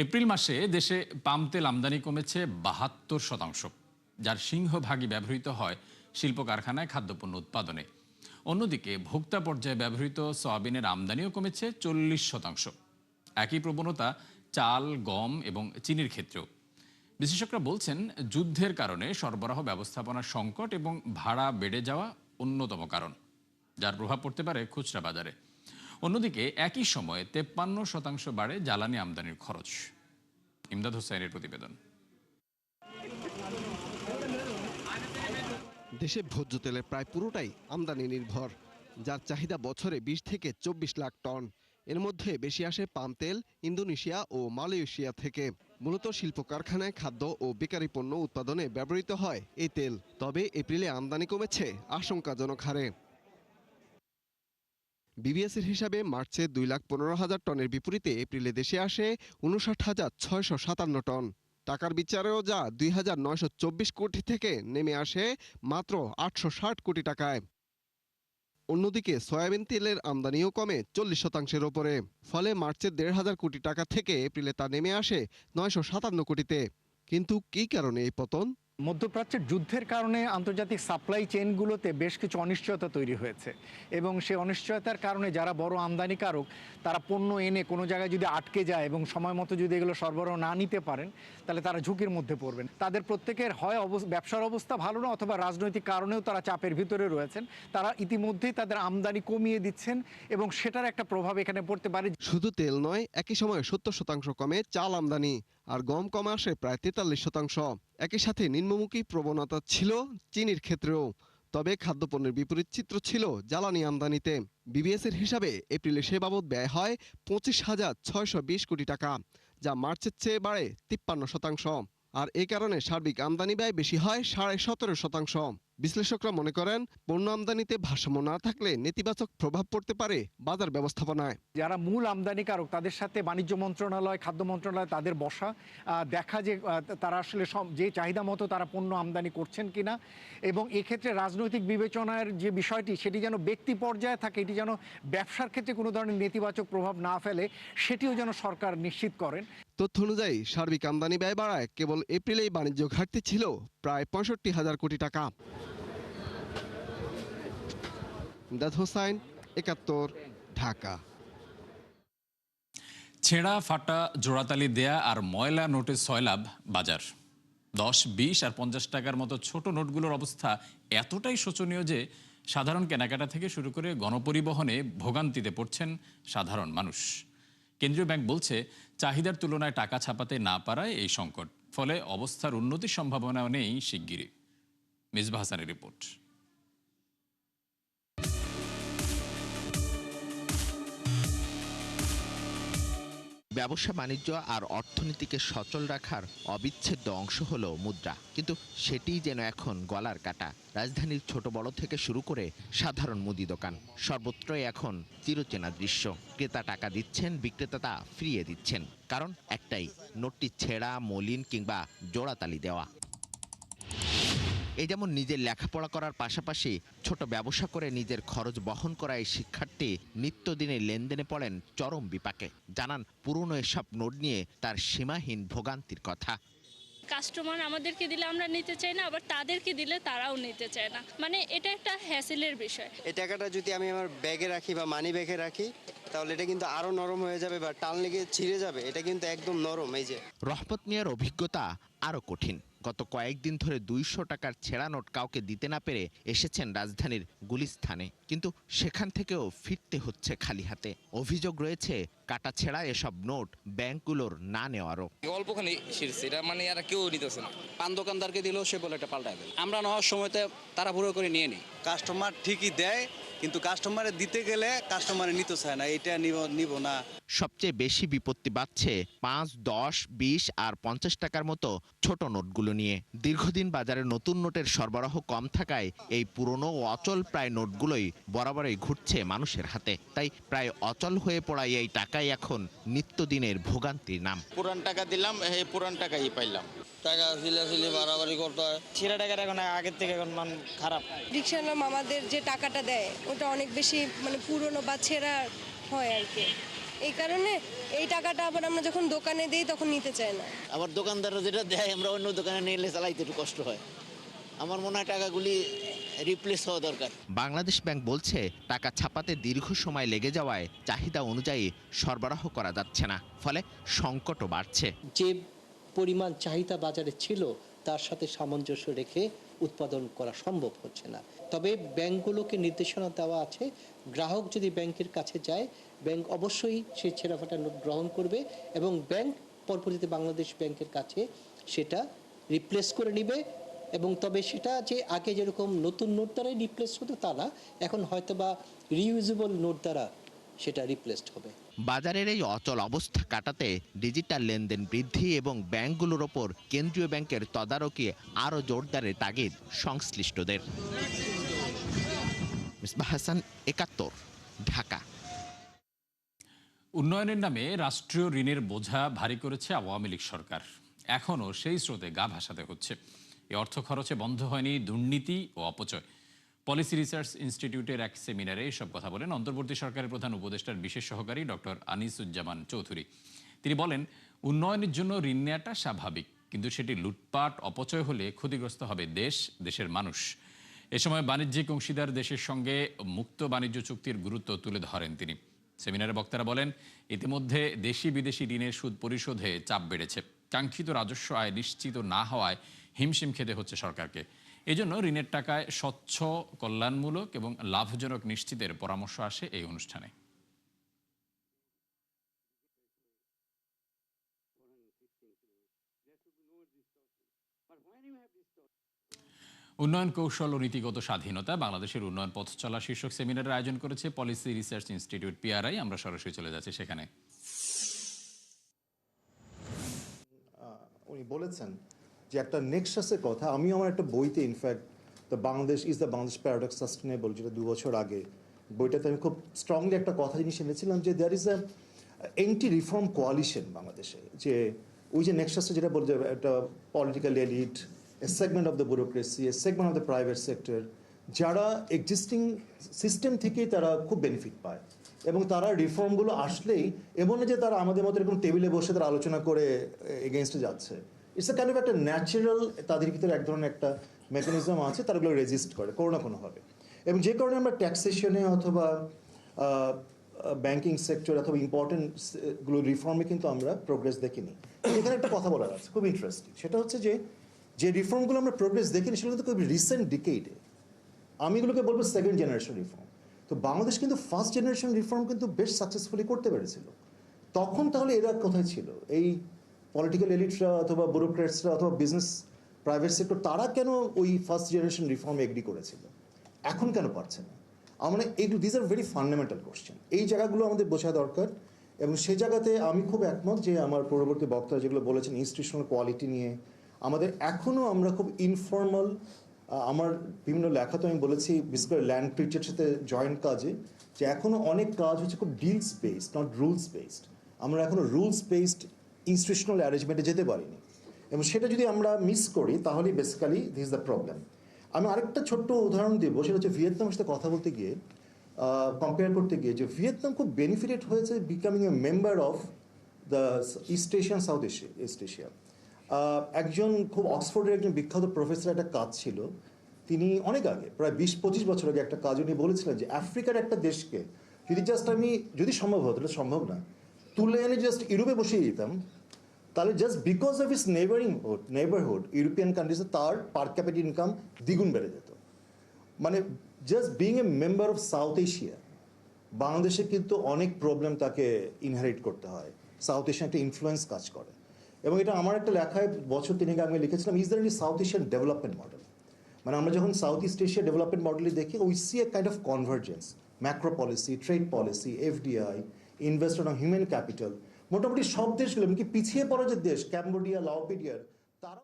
April মাসে দেশে পাম তেল আমদানি কমেছে ৭২%, যার সিংহভাগই ব্যবহৃত হয় শিল্প কারখানায় খাদ্যপণ্য উৎপাদনে। অন্যদিকে ভোক্তা পর্যায়ে ব্যবহৃত সয়াবিনের আমদানিও কমেছে ৪০%। একই প্রবণতা চাল, গম এবং চিনির ক্ষেত্রেও। বিশেষজ্ঞরা বলছেন, যুদ্ধের কারণে সরবরাহ ব্যবস্থাপনার সংকট এবং ভাড়া বেড়ে যাওয়া অন্যতম কারণ, যার প্রভাব পড়তে পারে খুচরা বাজারে। অন্যদিকে একই সময়ে ৫৩% বাড়ে জ্বালানি আমদানির খরচ। ইমদাদ হোসাইনের প্রতিবেদন। দেশে ভোজ্য তেলের প্রায় পুরোটাই আমদানি নির্ভর, যার চাহিদা বছরে ২০ থেকে ২৪ লাখ টন। এর মধ্যে বেশি আসে পাম তেল ইন্দোনেশিয়া ও মালয়েশিয়া থেকে। মূলত শিল্প কারখানায় খাদ্য ও বেকারি পণ্য উৎপাদনে ব্যবহৃত হয় এই তেল। তবে এপ্রিলে আমদানি কমেছে আশঙ্কাজনক হারে। বিবিএসের হিসাবে মার্চে ২,১৫,০০০ টনের বিপরীতে এপ্রিলে দেশে আসে ৫৯,৬৫৭ টন। টাকার বিচারেও যা ২,৯২৪ কোটি থেকে নেমে আসে মাত্র ৮৬০ কোটি টাকায়। অন্যদিকে সয়াবিন তেলের আমদানিও কমে ৪০%-এর ওপরে। ফলে মার্চের ১,৫০০ কোটি টাকা থেকে এপ্রিলে তা নেমে আসে ৯৫৭ কোটিতে। কিন্তু কী কারণে এই পতন? মধ্যপ্রাচ্যের যুদ্ধের কারণে আন্তর্জাতিক সাপ্লাই চেইনগুলোতে বেশ কিছু অনিশ্চয়তা তৈরি হয়েছে এবং সেই অনিশ্চয়তার কারণে যারা বড় আমদানিকারক তারা পণ্য এনে কোনো জায়গায় যদি আটকে যায় এবং সময় মতো যদি এগুলো সরবরাহ না নিতে পারেন, তাহলে তারা ঝুঁকির মধ্যে পড়বেন। তাদের প্রত্যেকের হয় ব্যবসার অবস্থা ভালো না, অথবা রাজনৈতিক কারণেও তারা চাপের ভিতরে রয়েছেন। তারা ইতিমধ্যেই তাদের আমদানি কমিয়ে দিচ্ছেন এবং সেটার একটা প্রভাব এখানে পড়তে পারে। শুধু তেল নয়, একই সময়ে ৭০% কমে চাল আমদানি, আর গম কমে আসে প্রায় ৪৩%। একই সাথে নিম্নমুখী প্রবণতা ছিল চিনির ক্ষেত্রেও। তবে খাদ্যপণ্যের বিপরীত চিত্র ছিল জ্বালানি আমদানিতে। বিবিএসের হিসাবে এপ্রিলে সে বাবদ ব্যয় হয় ২৫,৬২০ কোটি টাকা, যা মার্চের চেয়ে বাড়ে ৫৩%। আর এ কারণে সার্বিক আমদানি ব্যয় বেশি হয় ১৭.৫%। বিশ্লেষকরা মনে করেন, পণ্য আমদানিতে ভারসাম্য না থাকলে নেতিবাচক প্রভাব পড়তে পারে বাজার ব্যবস্থাপনায়। যারা মূল আমদানিকারক তাদের সাথে বাণিজ্য মন্ত্রণালয়, খাদ্য মন্ত্রণালয় তাদের বসা, দেখা যে তারা আসলে যে চাহিদা মতো তারা পণ্য আমদানি করছেন কিনা, এবং এক্ষেত্রে রাজনৈতিক বিবেচনার যে বিষয়টি সেটি যেন ব্যক্তি পর্যায়ে থাকে, এটি যেন ব্যবসার ক্ষেত্রে কোনো ধরনের নেতিবাচক প্রভাব না ফেলে, সেটিও যেন সরকার নিশ্চিত করেন। তথ্য অনুযায়ী সার্বিক আমদানি ব্যয় বাড়ায় কেবল এপ্রিলেই বাণিজ্য ঘাটতি ছিল প্রায় ৬৫,০০০ কোটি টাকা। ইমদাদ হোসাইন, ৭১, ঢাকা। ছেঁড়া ফাটা জোড়াতালি দেয়া আর ময়লা নোটে সয়লাভ বাজার। ১০, ২০ আর ৫০ টাকার মতো ছোট নোটগুলোর অবস্থা এতটাই শোচনীয় যে সাধারণ কেনাকাটা থেকে শুরু করে গণপরিবহনে ভোগান্তিতে পড়ছেন সাধারণ মানুষ। কেন্দ্রীয় ব্যাংক বলছে, চাহিদার তুলনায় টাকা ছাপাতে না পারায় এই সংকট। ফলে অবস্থার উন্নতির সম্ভাবনা নেই শিগগিরই। মিসবাহ হাসানের রিপোর্ট। ব্যবসা বাণিজ্য আর অর্থনীতিকে সচল রাখার অবিচ্ছেদ্য অংশ হলো মুদ্রা, কিন্তু সেটিই যেন এখন গলার কাটা। রাজধানীর ছোট বড় থেকে শুরু করে সাধারণ মুদি দোকান, সর্বত্রই এখন চিরচেনা দৃশ্য। ক্রেতা টাকা দিচ্ছেন, বিক্রেতা তা ফিরিয়ে দিচ্ছেন। কারণ একটাই, নোটটি ছেঁড়া, মলিন কিংবা জোড়াতালি দেওয়া। এই যেমন নিজের লেখাপড়া করার পাশাপাশি ছোট ব্যবসা করে নিজের খরচ বহন করা এই শিক্ষার্থী নিত্যদিনের লেনদেনে পড়েন চরম বিপাকে। জানান পুরনো এসব নোট নিয়ে তার সীমাহীন ভোগান্তির কথা। কাস্টমার আমাদেরকে দিলে আমরা নিতে চাই না, আবার তাদেরকে দিলে তারাও নিতে চায় না। মানে এটা একটা হ্যাসেলের বিষয়। এই টাকাটা যদি আমি আমার ব্যাগে রাখি বা মানি ব্যাগে রাখি, তাহলে এটা কিন্তু আরো নরম হয়ে যাবে বা টান লেগে ছিঁড়ে যাবে। এটা কিন্তু একদম নরম। এই যে রহমত মিয়ার অভিজ্ঞতা আরো কঠিন। গত কয়েকদিন ধরে ২০০ টাকার ছেঁড়া নোট কাউকে দিতে না পেরে এসেছেন রাজধানীর গুলিস্তানে, কিন্তু সেখান থেকেও ফিরতে হচ্ছে খালি হাতে। অভিযোগ রয়েছে কাটা ছেঁড়া এসব নোট ব্যাংকগুলোর না নেওয়ারও। অল্পখানি ছিঁড়ছে, এটা মানে এরা কেউ নিতেছে না। পান দোকানদারকে দিলেও সে বলে এটা পাল্টায় দেয়। আমরা নেওয়ার সময়তে তারা পুরো করে নিয়ে নিই। কাস্টমার ঠিকই দেয়, কিন্তু কাস্টমারে দিতে গেলে কাস্টমারে নিতে চায় না। এটা নিব না। সবচেয়ে বেশি বিপত্তি বাড়ছে ৫, ১০, ২০ আর ৫০ টাকার মতো ছোট নোটগুলো নিয়ে। দীর্ঘদিন বাজারে নতুন নোটের সরবরাহ কম থাকায় এই পুরনো ও অচল প্রায় নোটগুলোই বরাবরই ঘুরছে মানুষের হাতে। তাই প্রায় অচল হয়ে পড়া এই টাকাই এখন নিত্যদিনের ভোগান্তির নাম। পুরান টাকা দিলাম, এই পুরান টাকাই পাইলাম। টাকা সিলাসিলি বাড়াবাড়ি করতে হয়। ছেঁড়া টাকার এখন আগের থেকে এখন মান খারাপ। রিকশাওয়ালা আমাদের যে টাকাটা দেয় ওটা অনেক বেশি মানে পুরনো বা ছেঁড়া হয় আর কি। এই কারণে এই টাকাটা আবার আমরা যখন দোকানে দিই তখন নিতে চায় না। আবার দোকানদাররা যেটা দেয় আমরা অন্য দোকানে নিয়ে এলে চালাইতে একটু কষ্ট হয়। আমার মনে হয় টাকাগুলি রিপ্লেস হওয়া দরকার। বাংলাদেশ ব্যাংক বলছে টাকা ছাপাতে দীর্ঘ সময় লেগে যাওয়ায় চাহিদা অনুযায়ী সরবরাহ করা যাচ্ছে না, ফলে সংকটও বাড়ছে। যে পরিমাণ চাহিদা বাজারে ছিল তার সাথে সামঞ্জস্য রেখে উৎপাদন করা সম্ভব হচ্ছে না। তবে ব্যাংকগুলোকে নির্দেশনা দেওয়া আছে, গ্রাহক যদি ব্যাংকের কাছে যায় ব্যাংক অবশ্যই সেই ছেঁড়াফাটা নোট গ্রহণ করবে এবং ব্যাংক পরবর্তীতে বাংলাদেশ ব্যাংকের কাছে সেটা রিপ্লেস করে নেবে। এবং তবে সেটা যে আগে যেরকম নতুন নোট দ্বারাই রিপ্লেস হতো তা না, এখন হয়তোবা রিইউজেবল নোট দ্বারা সেটা রিপ্লেসড হবে। বাজারের এই অচল অবস্থা কাটাতে ডিজিটাল লেনদেন বৃদ্ধি এবং ব্যাংকগুলোর ওপর কেন্দ্রীয় ব্যাংকের তদারকি আরও জোরদারের তাগিদ সংশ্লিষ্টদের। মিসবাহ হাসান, ৭১, ঢাকা। উন্নয়নের নামে রাষ্ট্রীয় ঋণের বোঝা ভারী করেছে আওয়ামী লীগ সরকার। এখনও সেই স্রোতে গা ভাসাতে হচ্ছে। এই অর্থ খরচে বন্ধ হয়নি দুর্নীতি ও অপচয়। পলিসি রিসার্চ ইনস্টিটিউটের এক সেমিনারে এসব কথা বলেন অন্তর্বর্তী সরকারের প্রধান উপদেষ্টার বিশেষ সহকারী ডক্টর আনিসুজ্জামান চৌধুরী। তিনি বলেন, উন্নয়নের জন্য ঋণ নেওয়াটা স্বাভাবিক, কিন্তু সেটি লুটপাট অপচয় হলে ক্ষতিগ্রস্ত হবে দেশ, দেশের মানুষ। এ সময় বাণিজ্যিক অংশীদার দেশের সঙ্গে মুক্ত বাণিজ্য চুক্তির গুরুত্ব তুলে ধরেন তিনি। সেমিনারে বক্তারা বলেন, ইতিমধ্যে দেশি বিদেশি ঋণের সুদ পরিশোধে চাপ বেড়েছে। কাঙ্ক্ষিত রাজস্ব আয় নিশ্চিত না হওয়ায় হিমশিম খেতে হচ্ছে সরকারকে। এজন্য ঋণের টাকায় স্বচ্ছ, কল্যাণমূলক এবং লাভজনক নিশ্চিতের পরামর্শ আসে এই অনুষ্ঠানে। উন্নয়ন কৌশল ও নীতিগত স্বাধীনতা, বাংলাদেশের উন্নয়ন পথ চলা শীর্ষক সেমিনারের আয়োজন করেছে পলিসি রিসার্চ ইনস্টিটিউট পিআরআই। আমরা সরাসরি চলে যাচ্ছি সেখানে। উনি বলেছেন যে একটা নেক্সাসের কথা। আমি আমার একটা বইতে in fact the Bangladesh is the Bangladesh paradox sustainable, যেটা 2 বছর আগে, বইটাতে আমি খুব স্ট্রংলি একটা কথা জিনিস এনেছিলাম যে there is a anti reform coalition বাংলাদেশে। যে ওই যে নেক্সাসে যেটা বলছে, একটা political elite, a segment of the bureaucracy, a segment of the private sector, যারা এক্সিস্টিং সিস্টেম থেকেই তারা খুব বেনিফিট পায় এবং তারা রিফর্মগুলো আসলেই এমন না যে তারা আমাদের মতো এরকম টেবিলে বসে তারা আলোচনা করে এগেনস্টে যাচ্ছে। ইটস এ কাইন্ড অফ একটা ন্যাচারাল, তাদের ভিতরে এক ধরনের একটা মেকানিজম আছে, তারা ওগুলো রেজিস্ট করে কোনো না কোনোভাবে। এবং যে কারণে আমরা ট্যাক্সেশনে অথবা ব্যাংকিং সেক্টর অথবা ইম্পর্টেন্টগুলো রিফর্মে কিন্তু আমরা প্রোগ্রেস দেখিনি। এখানে একটা কথা বলার আছে খুব ইন্টারেস্টিং, সেটা হচ্ছে যে রিফর্মগুলো আমরা প্রোগ্রেস দেখিনি সেগুলো কিন্তু খুব রিসেন্ট ডিকেডে। আমি এগুলোকে বলবো সেকেন্ড জেনারেশন রিফর্ম। তো বাংলাদেশ কিন্তু ফার্স্ট জেনারেশন রিফর্ম কিন্তু বেশ সাকসেসফুলি করতে পেরেছিল। তখন তাহলে এরা কোথায় ছিল? এই পলিটিক্যাল এলিটরা অথবা ব্যুরোক্রেটসরা অথবা বিজনেস প্রাইভেট সেক্টর, তারা কেন ওই ফার্স্ট জেনারেশন রিফর্মে এগ্রি করেছিল, এখন কেন পারছে না? আমরা এইগুলো, this are very fundamental question. এই জায়গাগুলো আমাদের বোঝা দরকার। এবং সেই জায়গাতে আমি খুব একমত যে আমার পূর্ববর্তী বক্তারা যেগুলো বলেছেন ইনস্টিটিউশনাল কোয়ালিটি নিয়ে, আমাদের এখনও আমরা খুব ইনফর্মাল। আমার বিভিন্ন লেখাতে আমি বলেছি, বিশেষ করে ল্যান্ড ট্রিটের সাথে জয়েন্ট কাজে, যে এখনও অনেক কাজ হচ্ছে খুব deals based, not rules based. আমরা এখনও রুলস বেসড ইনস্টিটিউশনাল অ্যারেঞ্জমেন্টে যেতে পারিনি এবং সেটা যদি আমরা মিস করি তাহলে basically this is the problem. আমি আরেকটা ছোট্ট উদাহরণ দেবো, সেটা হচ্ছে ভিয়েতনামের সাথে কথা বলতে গিয়ে, কম্পেয়ার করতে গিয়ে, যে ভিয়েতনাম খুব বেনিফিটেড হয়েছে becoming A member of the east Asian south East Asia. একজন খুব অক্সফোর্ডের একজন বিখ্যাত প্রফেসর একটা কাজ ছিল, তিনি অনেক আগে, প্রায় 20-25 বছর আগে একটা কাজ উনি বলেছিলেন যে আফ্রিকার একটা দেশকে যদি জাস্ট আমি, যদি সম্ভব হতো, এটা সম্ভব না, তুলে এনে জাস্ট ইউরোপে বসিয়ে দিতাম, তাহলে just because of its neighbourhood European কান্ট্রিজে তার পার ক্যাপিটাল ইনকাম দ্বিগুণ বেড়ে যেত। মানে just being a member of South Asia, বাংলাদেশে কিন্তু অনেক প্রবলেম তাকে ইনহেরিট করতে হয়। সাউথ এশিয়ান একটা ইনফ্লুয়েন্স কাজ করে এবং এটা আমার একটা লেখায় বছর 3 আগে আমি লিখেছিলাম, is there any South Asian development model. মানে আমরা যখন সাউথ ইস্ট এশিয়া ডেভেলপমেন্ট মডেলে দেখি, we see a kind of convergence, macro policy, trade policy, FDI, investment on human capital. মোটামুটি সব দেশগুলো, এমনকি পিছিয়ে পড়া যে দেশ ক্যাম্বোডিয়া, লাওপিডিয়ার, তারা।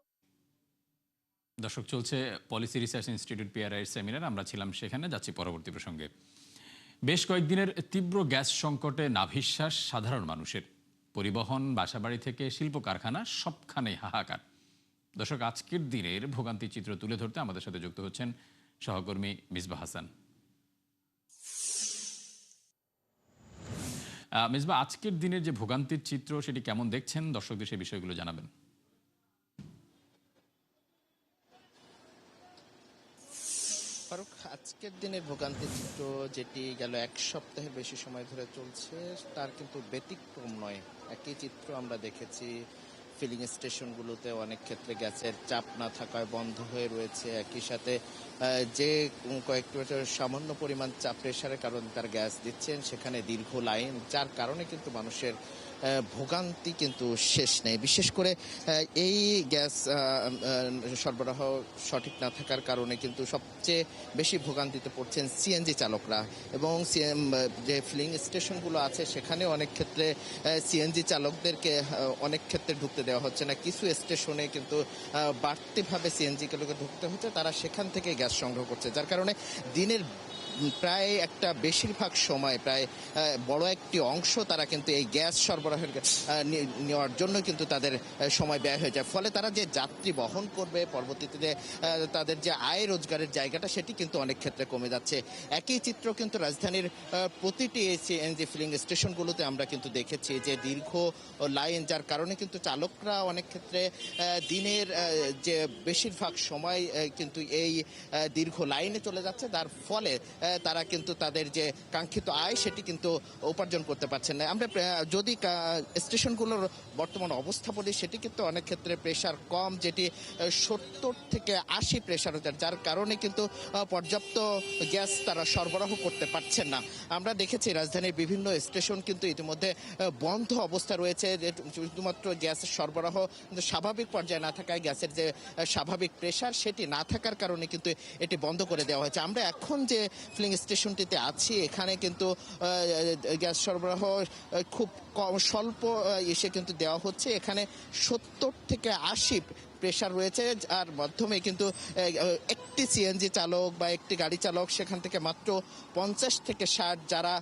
দর্শক, চলছে policy research institute PRI seminar. আমরা ছিলাম সেখানে। যাচ্ছি পরবর্তী প্রসঙ্গে। বেশ কয়েকদিনের তীব্র গ্যাস সংকটে নাভিশ্বাস সাধারণ মানুষের। পরিবহন, বাসাবাড়ি থেকে শিল্প কারখানা, সবখানেই হাহাকার। দর্শক, আজকের দিনের ভোগান্তি চিত্র তুলে ধরতে আমাদের সাথে যুক্ত হচ্ছেন সহকর্মী মিসবাহ হাসান। মিসবাহ, আজকের দিনের যে ভোগান্তির চিত্র সেটি কেমন দেখছেন, দর্শকদের সেই বিষয়গুলো জানাবেন। ফারুক, আজকের দিনের ভোগান্তির চিত্র যেটি গেল এক সপ্তাহের বেশি সময় ধরে চলছে তার কিন্তু ব্যতিক্রম নয়। একই চিত্র আমরা দেখেছি ফিলিং স্টেশনগুলোতে অনেক ক্ষেত্রে গ্যাসের চাপ না থাকায় বন্ধ হয়ে রয়েছে। একই সাথে যে কয়েকটি সামান্য পরিমাণ চাপ প্রেশারের কারণে তার গ্যাস দিচ্ছেন সেখানে দীর্ঘ লাইন, যার কারণে কিন্তু মানুষের ভোগান্তি কিন্তু শেষ নেই। বিশেষ করে এই গ্যাস সরবরাহ সঠিক না থাকার কারণে কিন্তু সবচেয়ে বেশি ভোগান্তিতে পড়ছেন সিএনজি চালকরা, এবং যে ফিলিং স্টেশনগুলো আছে সেখানে অনেক ক্ষেত্রে সিএনজি চালকদেরকে অনেক ক্ষেত্রে ঢুকতে দেওয়া হচ্ছে না। কিছু স্টেশনে কিন্তু বাড়তিভাবে সিএনজিগুলোকে ঢুকতে হচ্ছে, তারা সেখান থেকে গ্যাস সংগ্রহ করছে, যার কারণে দিনের প্রায় একটা বেশিরভাগ সময় প্রায় বড় একটি অংশ তারা কিন্তু এই গ্যাস সরবরাহের নেওয়ার জন্য কিন্তু তাদের সময় ব্যয় হয়ে যায়। ফলে তারা যে যাত্রী বহন করবে, পরবর্তীতে যে তাদের যে আয় রোজগারের জায়গাটা সেটি কিন্তু অনেক ক্ষেত্রে কমে যাচ্ছে। একই চিত্র কিন্তু রাজধানীর প্রতিটি সিএনজি ফিলিং স্টেশনগুলোতে আমরা কিন্তু দেখেছি যে দীর্ঘ লাইন, যার কারণে কিন্তু চালকরা অনেক ক্ষেত্রে দিনের যে বেশিরভাগ সময় কিন্তু এই দীর্ঘ লাইনে চলে যাচ্ছে, তার ফলে তারা কিন্তু তাদের যে কাঙ্ক্ষিত আয় সেটি কিন্তু উপার্জন করতে পারছেন না। আমরা যদি স্টেশনগুলোর বর্তমান অবস্থা বলি, সেটি কিন্তু অনেক ক্ষেত্রে প্রেশার কম, যেটি 70 থেকে 80 প্রেশার হচ্ছে, যার কারণে কিন্তু পর্যাপ্ত গ্যাস তারা সরবরাহ করতে পারছেন না। আমরা দেখেছি রাজধানীর বিভিন্ন স্টেশন কিন্তু ইতিমধ্যে বন্ধ অবস্থা রয়েছে, শুধুমাত্র গ্যাসের সরবরাহ কিন্তু স্বাভাবিক পর্যায়ে না থাকায় গ্যাসের যে স্বাভাবিক প্রেশার সেটি না থাকার কারণে কিন্তু এটি বন্ধ করে দেওয়া হয়েছে। আমরা এখন যে ফিলিং স্টেশনটিতে আছি এখানে কিন্তু গ্যাস সরবরাহ খুব স্বল্প এসে কিন্তু দেওয়া হচ্ছে। এখানে 70 থেকে 80 প্রেশার রয়েছে, যার মাধ্যমে কিন্তু একটি সিএনজি চালক বা একটি গাড়ি চালক সেখান থেকে মাত্র 50 থেকে 60, যারা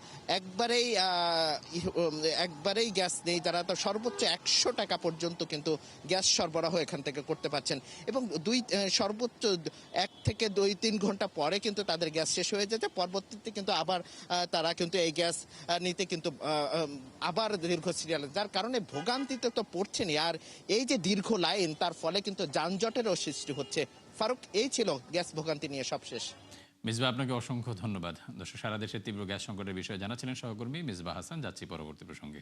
একবারেই গ্যাস নেই, যারা তো সর্বোচ্চ 100 টাকা পর্যন্ত কিন্তু গ্যাস সরবরাহ এখান থেকে করতে পারছেন, এবং সর্বোচ্চ 1 থেকে 2-3 ঘন্টা পরে কিন্তু তাদের গ্যাস শেষ হয়ে যেতে, পরবর্তীতে কিন্তু আবার তারা কিন্তু এই গ্যাস নিতে কিন্তু আবার দীর্ঘ সিরিয়াল, যার কারণে ভোগান্তিতে তো পড়ছেনই, আর এই যে দীর্ঘ লাইন তার ফলে কিন্তু যানজটেরও সৃষ্টি হচ্ছে। ফারুক, এই ছিল গ্যাস ভোগান্তি নিয়ে সবশেষ। মিসবাহ, আপনাকে অসংখ্য ধন্যবাদ। দর্শক, সারা দেশে তীব্র গ্যাস সংকটের বিষয়ে জানাচ্ছিলেন সহকর্মী মিসবাহ হাসান। যাচ্ছি পরবর্তী প্রসঙ্গে।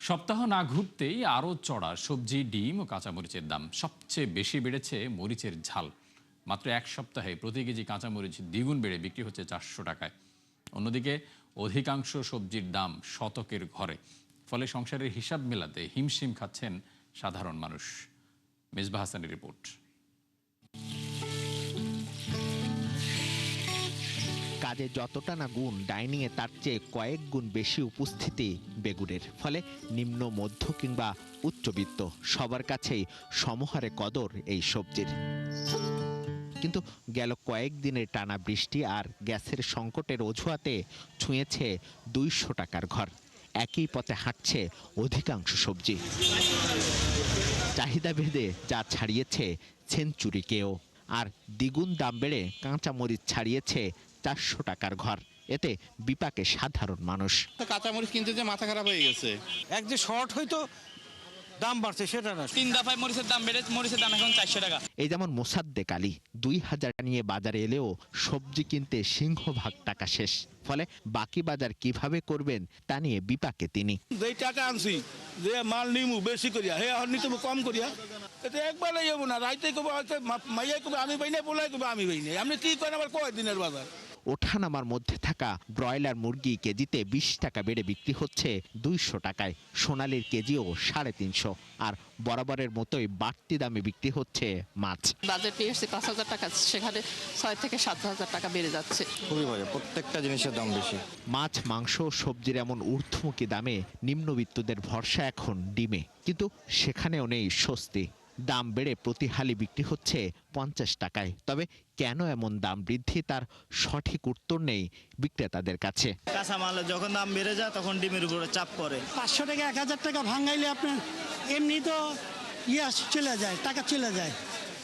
সপ্তাহ না ঘুরতেই আরও চড়া সবজি, ডিম ও কাঁচামরিচের দাম। সবচেয়ে বেশি বেড়েছে মরিচের ঝাল। মাত্র এক সপ্তাহে প্রতি কেজি কাঁচামরিচ দ্বিগুণ বেড়ে বিক্রি হচ্ছে 400 টাকায়। অন্যদিকে অধিকাংশ সবজির দাম শতকের ঘরে। ফলে সংসারের হিসাব মেলাতে হিমশিম খাচ্ছেন সাধারণ মানুষ। মিসবাহ হাসানের রিপোর্ট। কাজে যতটা না গুণ, ডাইনিংয়ে তার চেয়ে কয়েক গুণ বেশি উপস্থিতি বেগুনের। ফলে নিম্ন, মধ্য কিংবা উচ্চবিত্ত সবার কাছেই সমহারে কদর এই সবজির। কিন্তু গেল কয়েকদিনের টানা বৃষ্টি আর গ্যাসের সংকটের অজুহাতে ছুঁয়েছে 200 টাকার ঘর। একই পথে হাঁটছে অধিকাংশ সবজি। চাহিদা ভেদে যা ছাড়িয়েছে সেঞ্চুরিকেও, আর দ্বিগুণ দাম বেড়ে কাঁচামরিচ ছাড়িয়েছে 400 টাকার ঘর। এতে বিপাকে সাধারণ মানুষ। কাঁচামরিচ কিনতে যে মাথা খারাপ হয়ে গেছে। এক যে শর্ট হয়তো দাম বাড়ছে সেটা না, 3 দফায় মরিচের দাম বেড়ে মরিচের দাম এখন 400 টাকা। এই যেমন মোসাদ্দেক আলী 2000 নিয়ে বাজারে এলেও সবজি কিনতে সিংহভাগ টাকা শেষ। ফলে বাকি বাজার কিভাবে করবেন তা নিয়ে বিপাকে তিনি। যেই টাকা আনছি যে মাল নিমু বেশি করিয়া হে আর নিতে কম করিয়া, এটা একবার যাবো না, রাইতে কবে মাইয়াই কবে আমি পাই না, বলাই কবে আমি পাই না, আপনি কি করেন আবার কয় দিনের বাজার। ওঠানামার মধ্যে থাকা ব্রয়লার মুরগি কেজিতে 20 টাকা বেড়ে বিক্রি হচ্ছে 200 টাকায়। সোনালির কেজিও 350, আর বরাবরের মতোই বাড়তি দামে বিক্রি হচ্ছে মাছ। বাজার পেয়ে এসেছে 5,000 টাকা, সেখানে 6 থেকে 7,000 টাকা বেড়ে যাচ্ছে। খুবই ভালো, প্রত্যেকটা জিনিসের দাম বেশি। মাছ, মাংস, সবজির এমন ঊর্ধ্বমুখী দামে নিম্নবিত্তদের ভরসা এখন ডিমে, কিন্তু সেখানেও নেই স্বস্তি। দাম বেড়ে প্রতি হালি বিক্রি হচ্ছে 50 টাকায়। তবে কেন এমন দাম বৃদ্ধি তার সঠিক উত্তর নেই বিক্রেতাদের কাছে। কাঁচামালের যখন দাম বেড়ে যায় তখন ডিমের উপরে চাপ পড়ে। 500 টাকা 1000 টাকা ভাঙাইলে আপনার এমনি তো চলে যায়, টাকা চলে যায়।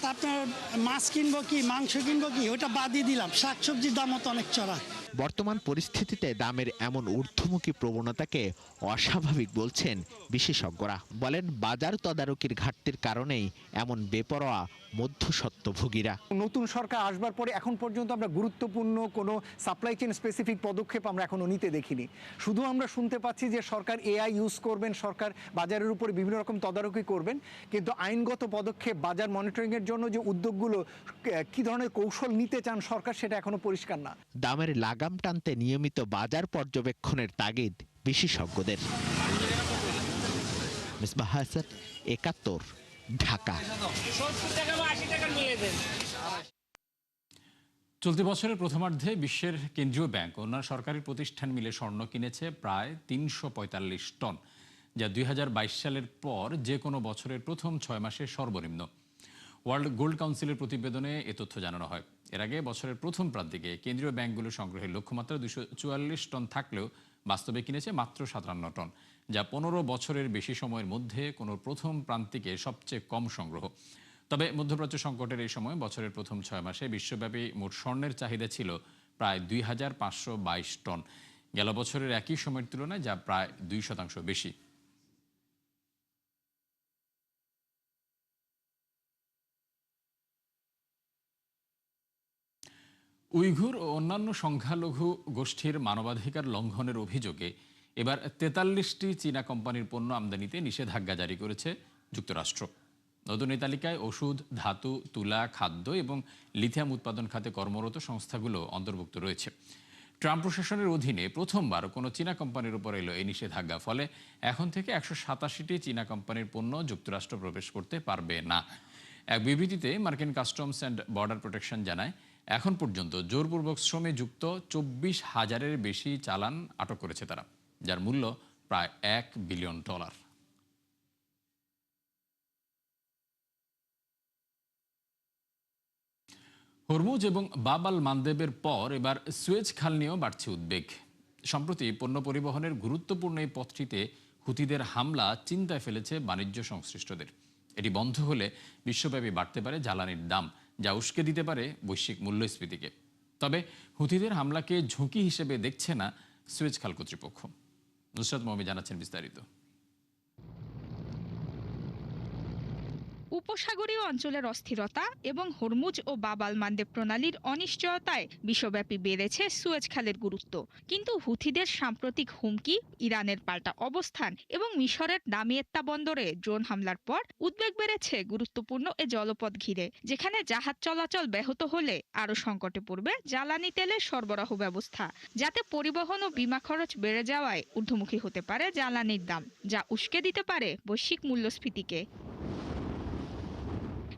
তা আপনার মাছ কিনবো কি, মাংস কিনবো কি, ওটা বাদই দিলাম। শাকসবজির দামও তো অনেক চড়া। বর্তমান পরিস্থিতিতে দামের এমন ঊর্ধ্বমুখী প্রবণতাকে অস্বাভাবিক বলছেন বিশেষজ্ঞরা। বলেন বাজার তদারকির ঘাটতির কারণেই এমন বেপরোয়া মধ্যস্বত্বভোগীরা। নতুন সরকার আসবার পরে এখন পর্যন্ত আমরা গুরুত্বপূর্ণ কোনো সাপ্লাই চেইন স্পেসিফিক পদক্ষেপ আমরা এখনো নিতে দেখিনি। শুধু আমরা শুনতে পাচ্ছি যে সরকার এআই ইউজ করবেন, সরকার বাজারের উপরে বিভিন্ন রকম তদারকি করবেন, কিন্তু আইনগত পদক্ষেপ বাজার মনিটরিংয়ের জন্য যে উদ্যোগগুলো কি ধরনের কৌশল নিতে চান সরকার সেটা এখনো পরিষ্কার না। দামের লাগাম টানতে নিয়মিত বাজার পর্যবেক্ষণের তাগিদ বিশেষজ্ঞদের। মিসবাহ হাসান, ৭১, ঢাকা। চলতি বছরের প্রথমার্ধে বিশ্বের কেন্দ্রীয় ব্যাংক ও অন্যান্য সরকারি প্রতিষ্ঠান মিলে স্বর্ণ কিনেছে প্রায় ৩৪৫ টন, যা ২০২২ সালের পর যে কোনো বছরের প্রথম ৬ মাসে সর্বনিম্ন। ওয়ার্ল্ড গোল্ড কাউন্সিলের প্রতিবেদনে এ তথ্য জানানো হয়। এর আগে বছরের প্রথম প্রান্তিকে কেন্দ্রীয় ব্যাংকগুলো সংগ্রহের লক্ষ্যমাত্রা ২৪৪ টন থাকলেও বাস্তবে কিনেছে মাত্র ৫৭ টন, যা ১৫ বছরের বেশি সময়ের মধ্যে কোনো প্রথম প্রান্তিকে সবচেয়ে কম সংগ্রহ। তবে মধ্যপ্রাচ্য সংকটের এই সময় বছরের প্রথম ৬ মাসে বিশ্বব্যাপী মোট স্বর্ণের চাহিদা ছিল প্রায় ২৫২২ টন, গেল বছরের একই সময়ের তুলনায় যা প্রায় ২% বেশি। উইঘুর ও অন্যান্য সংখ্যালঘু গোষ্ঠীর মানবাধিকার লঙ্ঘনের অভিযোগে এবার ৪৩টি চীনা কোম্পানির পণ্য আমদানিতে নিষেধাজ্ঞা জারি করেছে যুক্তরাষ্ট্র। নতুন এই তালিকায় ওষুধ, ধাতু, তুলা, খাদ্য এবং লিথিয়াম উৎপাদন খাতে কর্মরত সংস্থাগুলো অন্তর্ভুক্ত রয়েছে। ট্রাম্প প্রশাসনের অধীনে প্রথমবার কোনো চীনা কোম্পানির উপর এলো এই নিষেধাজ্ঞা। ফলে এখন থেকে ১৮৭টি চীনা কোম্পানির পণ্য যুক্তরাষ্ট্র প্রবেশ করতে পারবে না। এক বিবৃতিতে মার্কিন কাস্টমস অ্যান্ড বর্ডার প্রোটেকশন জানায়, এখন পর্যন্ত জোরপূর্বক শ্রমে যুক্ত ২৪,০০০-এর বেশি চালান আটক করেছে তারা, যার মূল্য প্রায় $১ বিলিয়ন। হরমুজ এবং বাব আল মানদেবের পর এবার সুয়েজ খাল নিয়েও বাড়ছে উদ্বেগ। সম্প্রতি পণ্য পরিবহনের গুরুত্বপূর্ণ এই পথটিতে হুতিদের হামলা চিন্তায় ফেলেছে বাণিজ্য সংশ্লিষ্টদের। এটি বন্ধ হলে বিশ্বব্যাপী বাড়তে পারে জ্বালানির দাম, যা উস্কে দিতে পারে বৈশ্বিক মূল্যস্ফীতিকে। তবে হুতিদের হামলাকে ঝুঁকি হিসেবে দেখছে না সুয়েজ খাল কর্তৃপক্ষ। নুসরাত মমি জানাচ্ছেন বিস্তারিত। উপসাগরীয় অঞ্চলের অস্থিরতা এবং হরমুজ ও বাব আল মানদেব প্রণালীর অনিশ্চয়তায় বিশ্বব্যাপী বেড়েছে সুয়েজ খালের গুরুত্ব। কিন্তু হুথিদের সাম্প্রতিক হুমকি, ইরানের পাল্টা অবস্থান এবং মিশরের দামিয়েত্তা বন্দরে ড্রোন হামলার পর উদ্বেগ বেড়েছে গুরুত্বপূর্ণ এ জলপথ ঘিরে, যেখানে জাহাজ চলাচল ব্যাহত হলে আরও সংকটে পড়বে জ্বালানি তেলের সরবরাহ ব্যবস্থা, যাতে পরিবহন ও বিমা খরচ বেড়ে যাওয়ায় ঊর্ধ্বমুখী হতে পারে জ্বালানির দাম, যা উস্কে দিতে পারে বৈশ্বিক মূল্যস্ফীতিকে।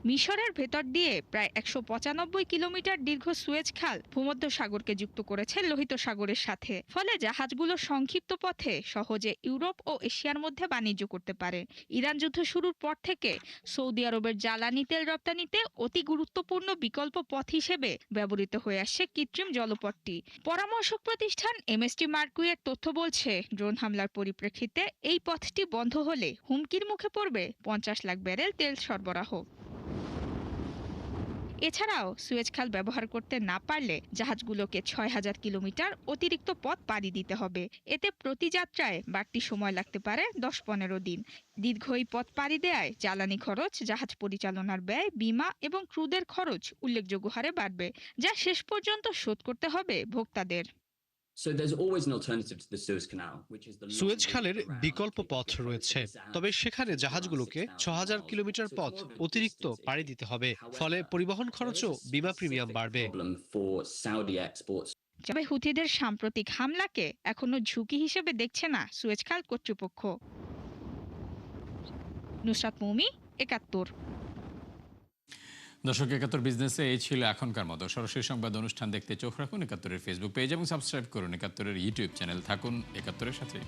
মিশরের ভেতর দিয়ে প্রায় ১৯৫ কিলোমিটার দীর্ঘ সুয়েজ খাল ভূমধ্যসাগরকে যুক্ত করেছে লোহিত সাগরের সাথে। ফলে জাহাজগুলো সংক্ষিপ্ত পথে সহজে ইউরোপ ও এশিয়ার মধ্যে বাণিজ্য করতে পারে। ইরান যুদ্ধ শুরুর পর থেকে সৌদি আরবের জ্বালানি তেল রপ্তানিতে অতি গুরুত্বপূর্ণ বিকল্প পথ হিসেবে ব্যবহৃত হয়ে আসছে কৃত্রিম জলপথটি। পরামর্শক প্রতিষ্ঠান এমএসটি মার্কুইয়ের তথ্য বলছে, ড্রোন হামলার পরিপ্রেক্ষিতে এই পথটি বন্ধ হলে হুমকির মুখে পড়বে ৫০ লাখ ব্যারেল তেল সরবরাহ। এছাড়াও সুয়েজ খাল ব্যবহার করতে না পারলে জাহাজগুলোকে ৬,০০০ কিলোমিটার অতিরিক্ত পথ পাড়ি দিতে হবে। এতে প্রতি যাত্রায় বাড়তি সময় লাগতে পারে ১০-১৫ দিন। দীর্ঘ এই পথ পাড়ি দেয়ায় জ্বালানি খরচ, জাহাজ পরিচালনার ব্যয়, বীমা এবং ক্রুদের খরচ উল্লেখযোগ্য হারে বাড়বে, যা শেষ পর্যন্ত শোধ করতে হবে ভোক্তাদের। সুয়েজ খালের বিকল্প পথ রয়েছে, তবে সেখানে জাহাজগুলোকে ৬,০০০ কিলোমিটার পথ অতিরিক্ত পাড়ি দিতে হবে। ফলে পরিবহন খরচ ও বীমা প্রিমিয়াম বাড়বে। তবে হুথিদের সাম্প্রতিক হামলাকে এখনো ঝুঁকি হিসেবে দেখছে না সুয়েজ খাল কর্তৃপক্ষ। নুসরাত মৌমি, ৭১। দর্শক, ৭১ বিজনেসে এই ছিল এখনকার মতো। সরাসরি সংবাদ অনুষ্ঠান দেখতে চোখ রাখুন ৭১-এর ফেসবুক পেজ এবং সাবস্ক্রাইব করুন ৭১-এর ইউটিউব চ্যানেল। থাকুন ৭১-এর সাথে।